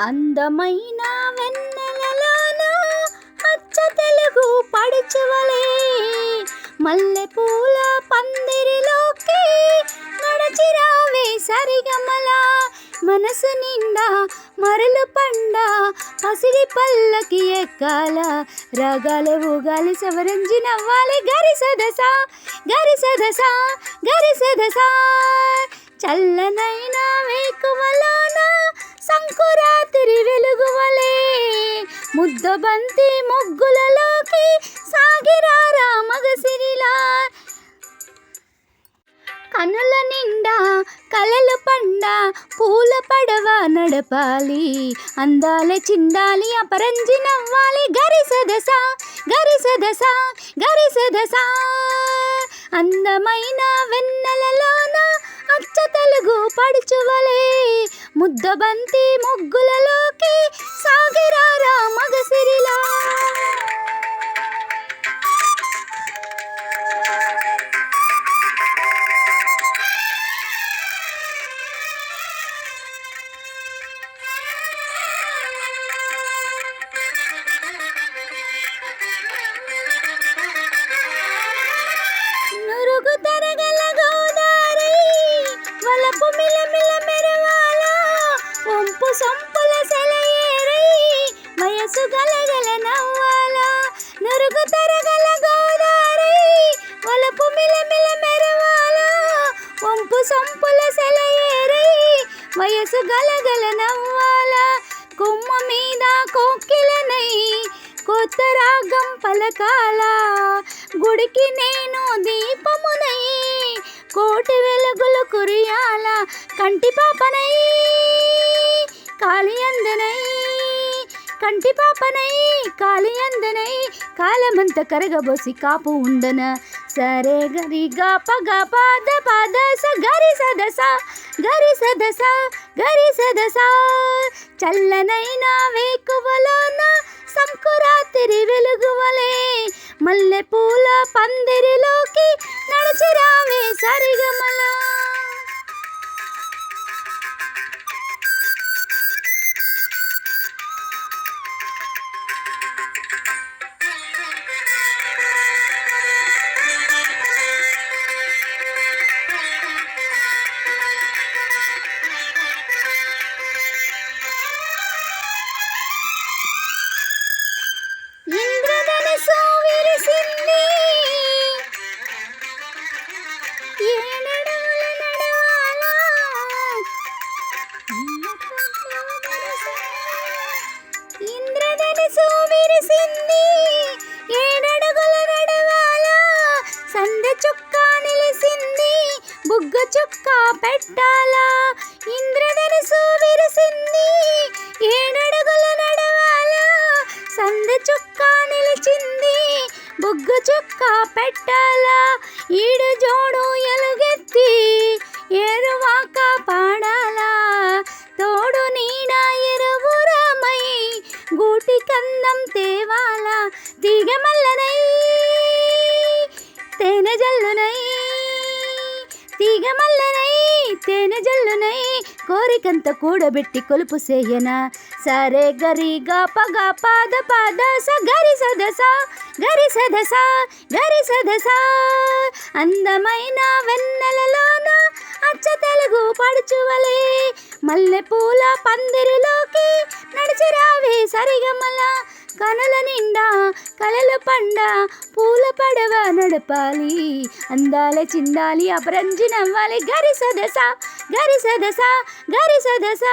అందమైన వెన్నెలలోన అచ్చ తెలుగు పడుచువలే మల్లెపూల పందిరిలోకి నడచిరావే సరిగమల మనసు నిండా మరలు పండ పసిడి పల్లకి ఎక్కాల రాగాల ఊగాలి సవరంజి నవ్వాలి గరిసదస గరిసదస గరిసదస చల్లనైన వేకువలోన సంకురాత్రి వెలుగువలే ముద్దబంతి ముగ్గులలోకి సాగిరారా మగసిరిలా కనుల నిండా కలలు పండ పూల పడవ నడపాలి అందాల చిందాలి అపరంజి నవ్వాలి గరిసదస గరిసదస గరిసదస అందమైన వెన్నెలలోన అచ్చ తెలుగు పడుచువలే ముద్దబంతి ముగ్గులలోకి సాగిరారా మగసిరిలా నురుగు తరగల గోదారి వలపు మిలమిల మెరవాల వంపు సొంపుల సెలయేరై వయసు గలగల నవ్వాల నురుగు తరగల గోదారి వలపు మిలమిల మెరవాల వంపు సొంపుల సెలయేరై వయసు గలగల నవ్వాల కొమ్మ మీద కోకిలనై కొత్త రాగం పలకాల గుడికి నేను దీపమునై కోటి వెలుగులు కురియాల కంటి పాపనై కాళియందనై కంటి పాపనై కాళియందనై కాలమంత కరగబోసి కాపు ఉండన సరే గరి గాప పాద పాద స గరి సదస గరి సదస గరి సదస చల్లనైన వేకువలోన సంకురాత్రి వెలుగువలే మల్లెపూల పందిరిలోకి నడచిరావే సరిగమల ఇంద్రధనుసు విరిసింది ఏడడుగుల నడవాల ఇంద్రధనుసు విరిసింది ఏడడుగుల నడవాల సందె చుక్క నిలిసింది బుగ్గ చుక్క పెట్టాలా ఇంద్రధనుసు విరిసింది ఏడడుగుల నడవాల సందె చుక్క నిలిచింది బుగ్గు చుక్క పెట్టాలా ఈడు జోడు ఎలుగెత్తి ఏరువాక పాడాలా తోడు నీడ ఎరువురమై గూటి కందం తేవాలా తీగమల్లనై తేనె జల్లునై తీగమల్లనై తేనె జల్లునై కోరికంత కూడబెట్టి కొలుపు సేయన సరే గరి గాప పాద పాద స గరి సదస గరి సదస గరి సదస అందమైన వెన్నెలలోన అచ్చ తెలుగు పడుచువలే మల్లెపూల పందిరిలోకి నడిచిరావే సరిగమల కనుల నిండా కలలు పండ పూల పడవ నడపాలి అందాల చిందాలి అపరంజి నవ్వాలి గరి సదస గరి సదస గరి సదస